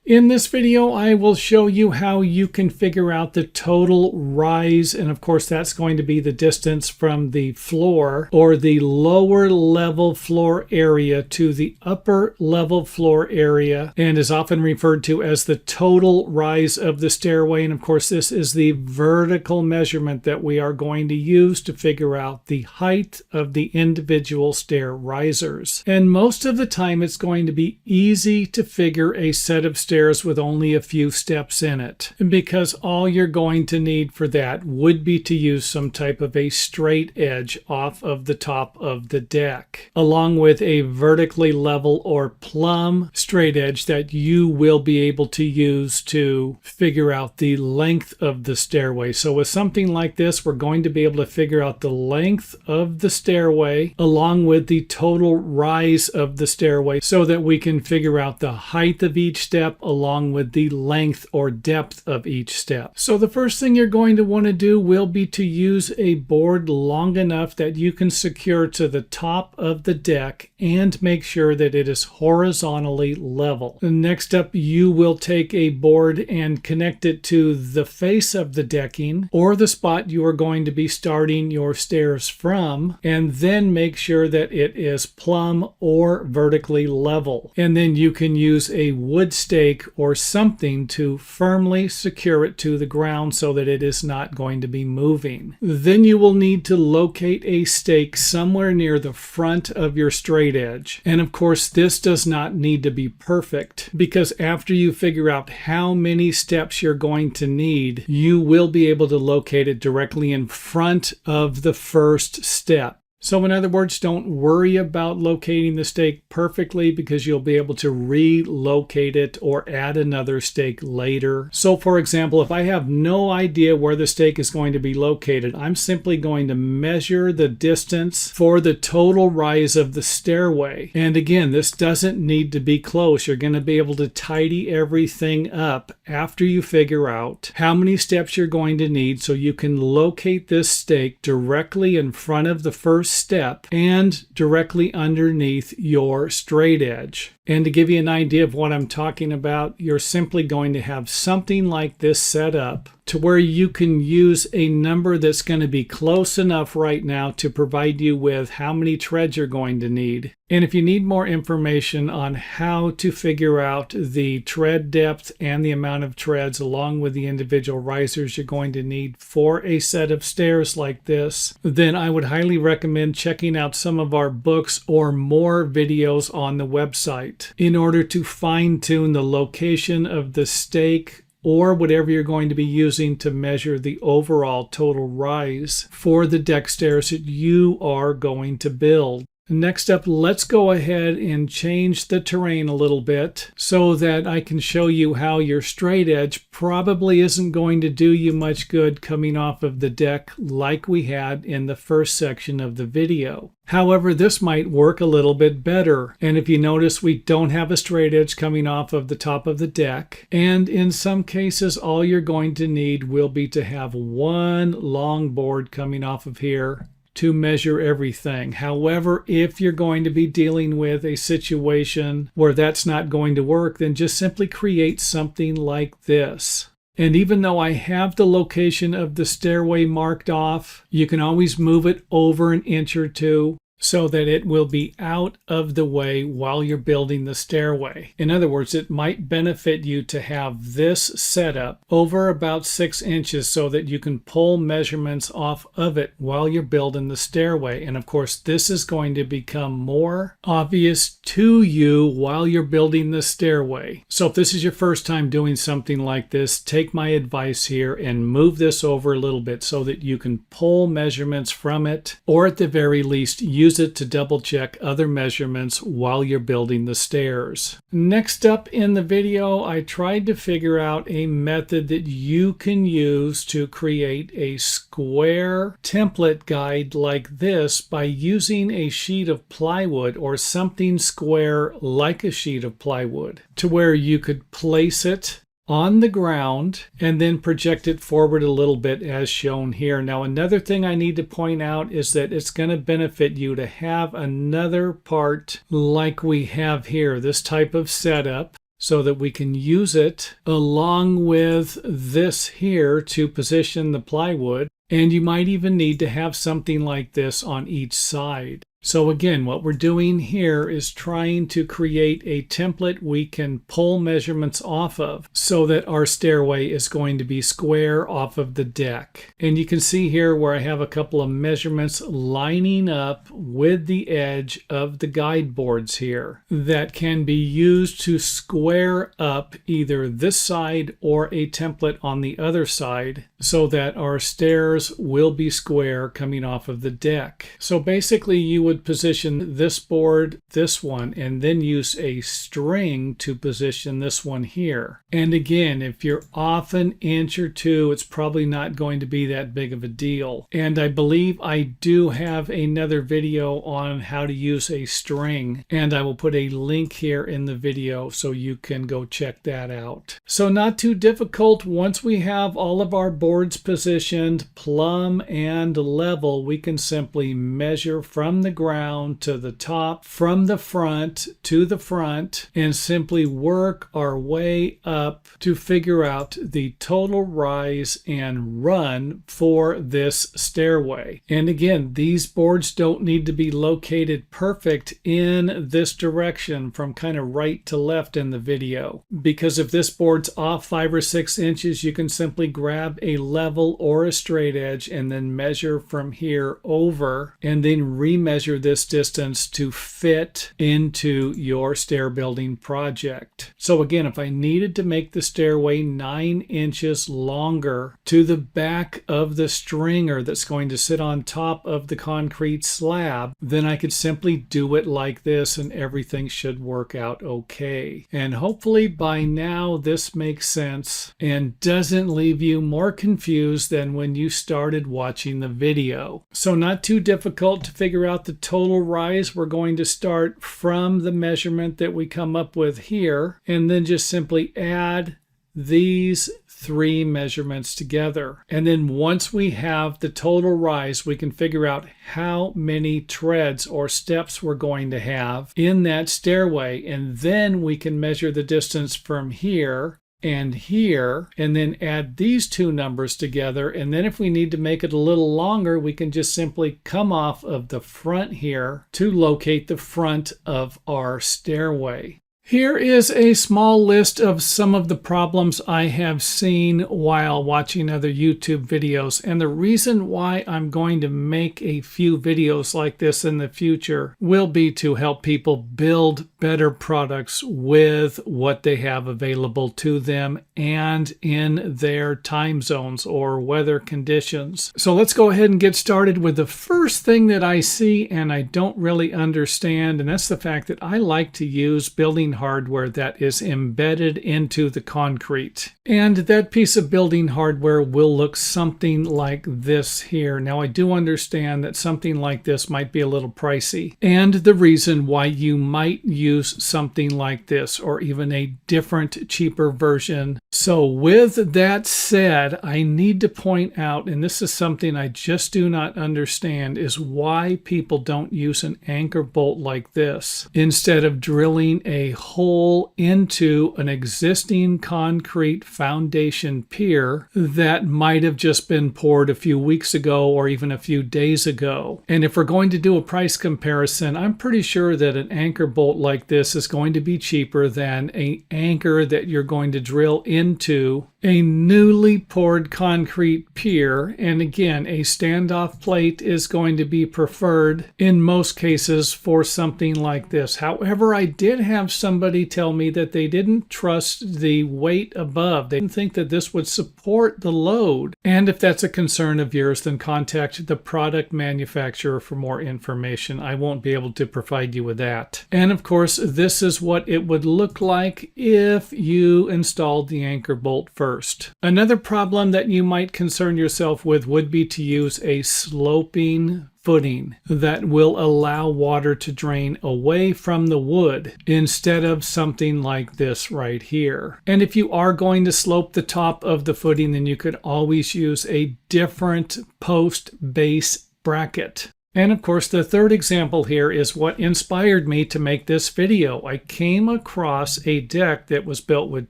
In this video, I will show you how you can figure out the total rise, and of course that's going to be the distance from the floor or the lower level floor area to the upper level floor area, and is often referred to as the total rise of the stairway. And of course this is the vertical measurement that we are going to use to figure out the height of the individual stair risers. And most of the time it's going to be easy to figure a set of stairs with only a few steps in it, because all you're going to need for that would be to use some type of a straight edge off of the top of the deck, along with a vertically level or plumb straight edge that you will be able to use to figure out the length of the stairway. So with something like this, we're going to be able to figure out the length of the stairway along with the total rise of the stairway, so that we can figure out the height of each step along with the length or depth of each step. So the first thing you're going to want to do will be to use a board long enough that you can secure to the top of the deck and make sure that it is horizontally level. Next up, you will take a board and connect it to the face of the decking or the spot you are going to be starting your stairs from, and then make sure that it is plumb or vertically level. And then you can use a wood stake or something to firmly secure it to the ground so that it is not going to be moving. Then you will need to locate a stake somewhere near the front of your straight edge. And of course this does not need to be perfect, because after you figure out how many steps you're going to need, you will be able to locate it directly in front of the first step. So in other words, don't worry about locating the stake perfectly, because you'll be able to relocate it or add another stake later. So for example, if I have no idea where the stake is going to be located, I'm simply going to measure the distance for the total rise of the stairway. And again, this doesn't need to be close. You're going to be able to tidy everything up after you figure out how many steps you're going to need, so you can locate this stake directly in front of the first step and directly underneath your straight edge. And to give you an idea of what I'm talking about, you're simply going to have something like this set up to where you can use a number that's going to be close enough right now to provide you with how many treads you're going to need. And if you need more information on how to figure out the tread depth and the amount of treads along with the individual risers you're going to need for a set of stairs like this, then I would highly recommend checking out some of our books or more videos on the website in order to fine-tune the location of the stake or whatever you're going to be using to measure the overall total rise for the deck stairs that you are going to build. Next up, let's go ahead and change the terrain a little bit so that I can show you how your straight edge probably isn't going to do you much good coming off of the deck like we had in the first section of the video. However, this might work a little bit better. And if you notice, we don't have a straight edge coming off of the top of the deck. And in some cases, all you're going to need will be to have one long board coming off of here to measure everything. However, if you're going to be dealing with a situation where that's not going to work, then just simply create something like this. And even though I have the location of the stairway marked off, you can always move it over an inch or two so that it will be out of the way while you're building the stairway. In other words, it might benefit you to have this setup over about 6 inches so that you can pull measurements off of it while you're building the stairway. And of course, this is going to become more obvious to you while you're building the stairway. So if this is your first time doing something like this, take my advice here and move this over a little bit so that you can pull measurements from it, or at the very least, use it to double check other measurements while you're building the stairs. Next up in the video, I tried to figure out a method that you can use to create a square template guide like this by using a sheet of plywood or something square like a sheet of plywood, to where you could place it on the ground and then project it forward a little bit as shown here. Now, another thing I need to point out is that it's going to benefit you to have another part like we have here, this type of setup, so that we can use it along with this here to position the plywood. And you might even need to have something like this on each side. So again, what we're doing here is trying to create a template we can pull measurements off of so that our stairway is going to be square off of the deck. And you can see here where I have a couple of measurements lining up with the edge of the guide boards here that can be used to square up either this side or a template on the other side so that our stairs will be square coming off of the deck. So basically you would position this board, this one, and then use a string to position this one here. And again, if you're off an inch or two, it's probably not going to be that big of a deal. And I believe I do have another video on how to use a string, and I will put a link here in the video so you can go check that out. So not too difficult. Once we have all of our boards positioned plumb and level, we can simply measure from the ground to the top, from the front to the front, and simply work our way up to figure out the total rise and run for this stairway. And again, these boards don't need to be located perfect in this direction from kind of right to left in the video, because if this board's off 5 or 6 inches, you can simply grab a level or a straight edge and then measure from here over, and then remeasure this distance to fit into your stair building project. So again, if I needed to make the stairway 9 inches longer to the back of the stringer that's going to sit on top of the concrete slab, then I could simply do it like this and everything should work out okay. And hopefully by now this makes sense and doesn't leave you more confused than when you started watching the video. So not too difficult to figure out the total rise. We're going to start from the measurement that we come up with here and then just simply add these 3 measurements together. And then once we have the total rise, we can figure out how many treads or steps we're going to have in that stairway. And then we can measure the distance from here and here, and then add these 2 numbers together. And then if we need to make it a little longer, we can just simply come off of the front here to locate the front of our stairway. Here is a small list of some of the problems I have seen while watching other YouTube videos. And the reason why I'm going to make a few videos like this in the future will be to help people build better products with what they have available to them and in their time zones or weather conditions. So let's go ahead and get started with the first thing that I see and I don't really understand, and that's the fact that I like to use building hardware that is embedded into the concrete. And that piece of building hardware will look something like this here. Now I do understand that something like this might be a little pricey, and the reason why you might use something like this or even a different cheaper version. So with that said, I need to point out, and this is something I just do not understand, is why people don't use an anchor bolt like this instead of drilling a hole into an existing concrete foundation pier that might have just been poured a few weeks ago or even a few days ago. And if we're going to do a price comparison, I'm pretty sure that an anchor bolt like this is going to be cheaper than an anchor that you're going to drill into a newly poured concrete pier. And again, a standoff plate is going to be preferred in most cases for something like this. However, I did have somebody tell me that they didn't trust the weight above. They didn't think that this would support the load. And if that's a concern of yours, then contact the product manufacturer for more information. I won't be able to provide you with that. And of course, this is what it would look like if you installed the anchor bolt first. Another problem that you might concern yourself with would be to use a sloping footing that will allow water to drain away from the wood instead of something like this right here. And if you are going to slope the top of the footing, then you could always use a different post base bracket. And of course, the third example here is what inspired me to make this video. I came across a deck that was built with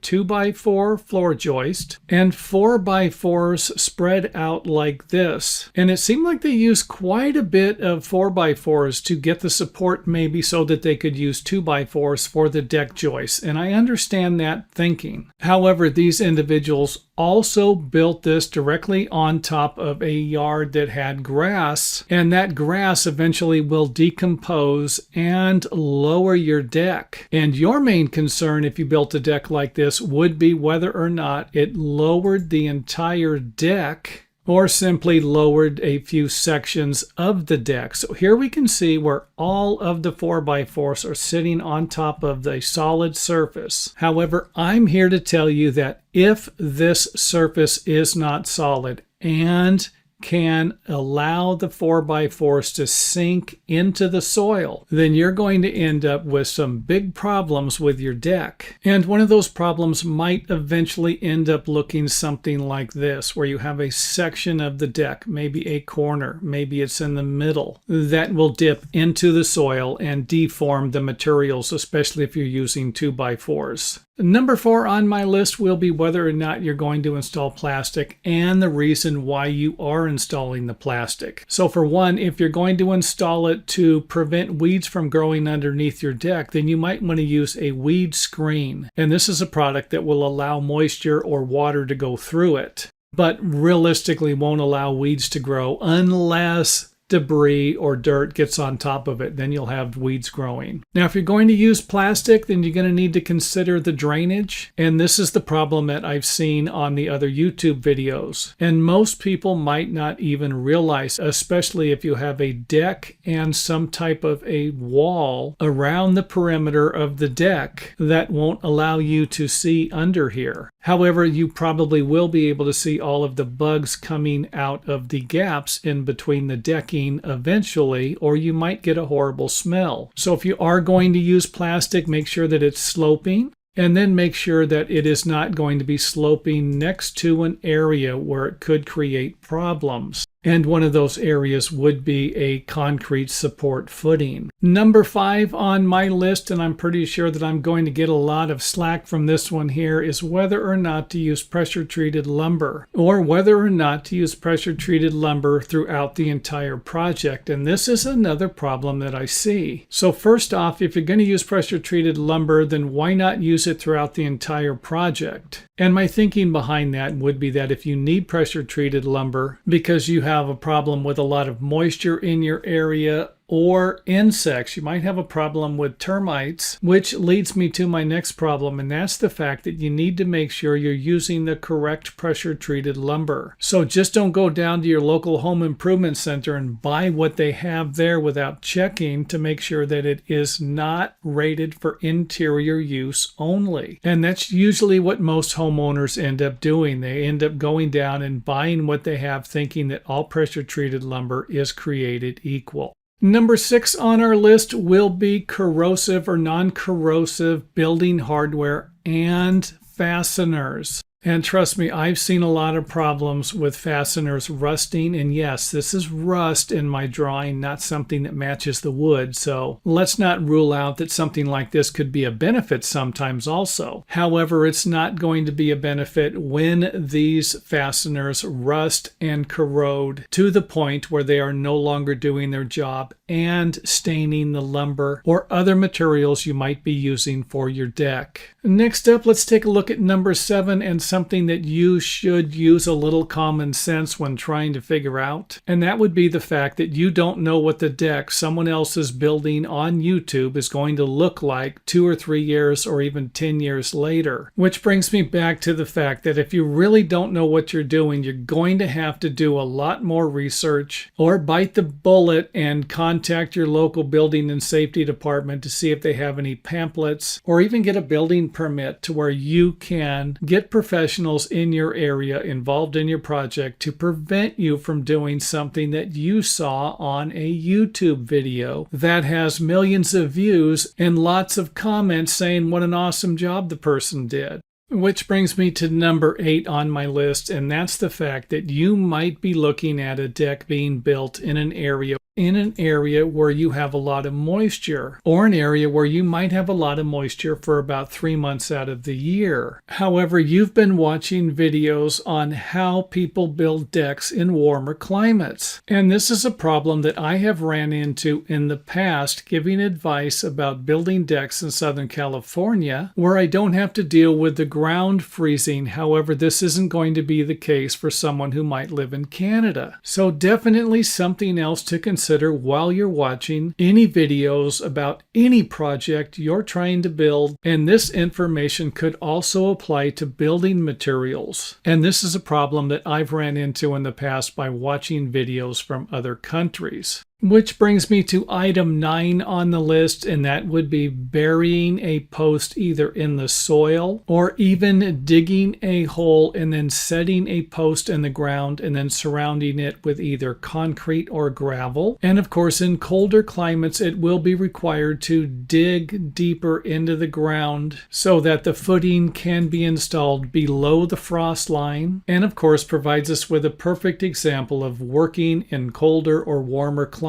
2x4 floor joist and 4x4s spread out like this. And it seemed like they used quite a bit of 4x4s to get the support, maybe so that they could use 2x4s for the deck joists. And I understand that thinking. However, these individuals also built this directly on top of a yard that had grass, and that grass eventually will decompose and lower your deck. And your main concern if you built a deck like this would be whether or not it lowered the entire deck or simply lowered a few sections of the deck. So here we can see where all of the 4x4s are sitting on top of the solid surface. However, I'm here to tell you that if this surface is not solid and can allow the 4x4s to sink into the soil, then you're going to end up with some big problems with your deck. And one of those problems might eventually end up looking something like this, where you have a section of the deck, maybe a corner, maybe it's in the middle, that will dip into the soil and deform the materials, especially if you're using 2x4s. Number 4 on my list will be whether or not you're going to install plastic and the reason why you are installing the plastic. So for one, if you're going to install it to prevent weeds from growing underneath your deck, then you might want to use a weed screen. And this is a product that will allow moisture or water to go through it, but realistically won't allow weeds to grow unless debris or dirt gets on top of it. Then you'll have weeds growing. Now, if you're going to use plastic, then you're going to need to consider the drainage. And this is the problem that I've seen on the other YouTube videos. And most people might not even realize, especially if you have a deck and some type of a wall around the perimeter of the deck that won't allow you to see under here. However, you probably will be able to see all of the bugs coming out of the gaps in between the decking eventually, or you might get a horrible smell. So if you are going to use plastic, make sure that it's sloping, and then make sure that it is not going to be sloping next to an area where it could create problems. And one of those areas would be a concrete support footing. Number 5 on my list, and I'm pretty sure that I'm going to get a lot of slack from this one here, is whether or not to use pressure-treated lumber, or whether or not to use pressure-treated lumber throughout the entire project. And this is another problem that I see. So first off, if you're going to use pressure-treated lumber, then why not use it throughout the entire project? And my thinking behind that would be that if you need pressure-treated lumber because you have a problem with a lot of moisture in your area or insects, you might have a problem with termites, which leads me to my next problem, and that's the fact that you need to make sure you're using the correct pressure-treated lumber. So just don't go down to your local home improvement center and buy what they have there without checking to make sure that it is not rated for interior use only. And that's usually what most homeowners end up doing. They end up going down and buying what they have, thinking that all pressure-treated lumber is created equal. Number 6 on our list will be corrosive or non-corrosive building hardware and fasteners. And trust me, I've seen a lot of problems with fasteners rusting. And yes, this is rust in my drawing, not something that matches the wood. So let's not rule out that something like this could be a benefit sometimes also. However, it's not going to be a benefit when these fasteners rust and corrode to the point where they are no longer doing their job and staining the lumber or other materials you might be using for your deck. Next up, let's take a look at number 7 and something that you should use a little common sense when trying to figure out. And that would be the fact that you don't know what the deck someone else is building on YouTube is going to look like 2 or 3 years or even 10 years later. Which brings me back to the fact that if you really don't know what you're doing, you're going to have to do a lot more research or bite the bullet and contact your local building and safety department to see if they have any pamphlets or even get a building permit to where you can get professionals in your area involved in your project to prevent you from doing something that you saw on a YouTube video that has millions of views and lots of comments saying what an awesome job the person did. Which brings me to number 8 on my list, and that's the fact that you might be looking at a deck being built in an area in an area where you have a lot of moisture, or an area where you might have a lot of moisture for about 3 months out of the year. However, you've been watching videos on how people build decks in warmer climates. And this is a problem that I have ran into in the past, giving advice about building decks in Southern California, where I don't have to deal with the ground freezing. However, this isn't going to be the case for someone who might live in Canada. So definitely something else to consider while you're watching any videos about any project you're trying to build. And this information could also apply to building materials. And this is a problem that I've ran into in the past by watching videos from other countries. Which brings me to item 9 on the list, and that would be burying a post either in the soil or even digging a hole and then setting a post in the ground and then surrounding it with either concrete or gravel. And of course, in colder climates, it will be required to dig deeper into the ground so that the footing can be installed below the frost line, and of course provides us with a perfect example of working in colder or warmer climates,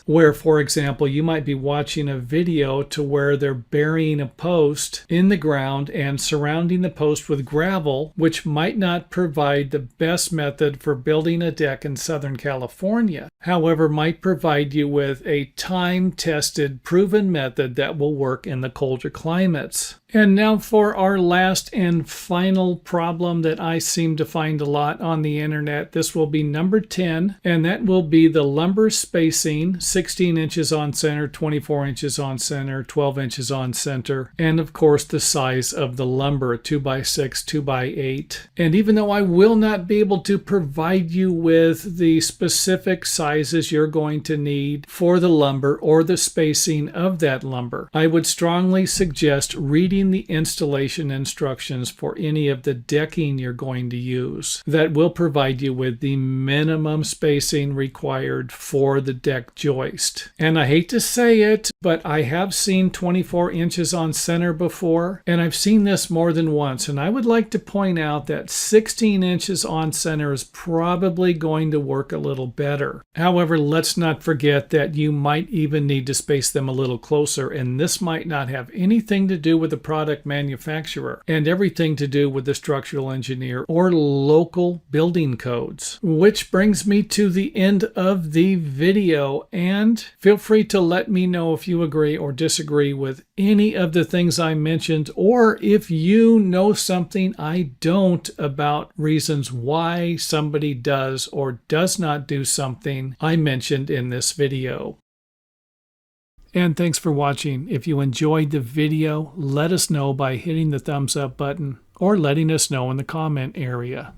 where, for example, you might be watching a video to where they're burying a post in the ground and surrounding the post with gravel, which might not provide the best method for building a deck in Southern California. However, might provide you with a time-tested, proven method that will work in the colder climates. And now for our last and final problem that I seem to find a lot on the internet. This will be number 10, and that will be the lumber spacing, 16 inches on center, 24 inches on center, 12 inches on center, and of course the size of the lumber, 2x6, 2x8. And even though I will not be able to provide you with the specific sizes you're going to need for the lumber or the spacing of that lumber, I would strongly suggest reading the installation instructions for any of the decking you're going to use. That will provide you with the minimum spacing required for the deck joist. And I hate to say it, but I have seen 24 inches on center before, and I've seen this more than once. And I would like to point out that 16 inches on center is probably going to work a little better. However, let's not forget that you might even need to space them a little closer, and this might not have anything to do with the product manufacturer and everything to do with the structural engineer or local building codes. Which brings me to the end of the video, and feel free to let me know if you agree or disagree with any of the things I mentioned, or if you know something I don't about reasons why somebody does or does not do something I mentioned in this video. And thanks for watching. If you enjoyed the video, let us know by hitting the thumbs up button or letting us know in the comment area.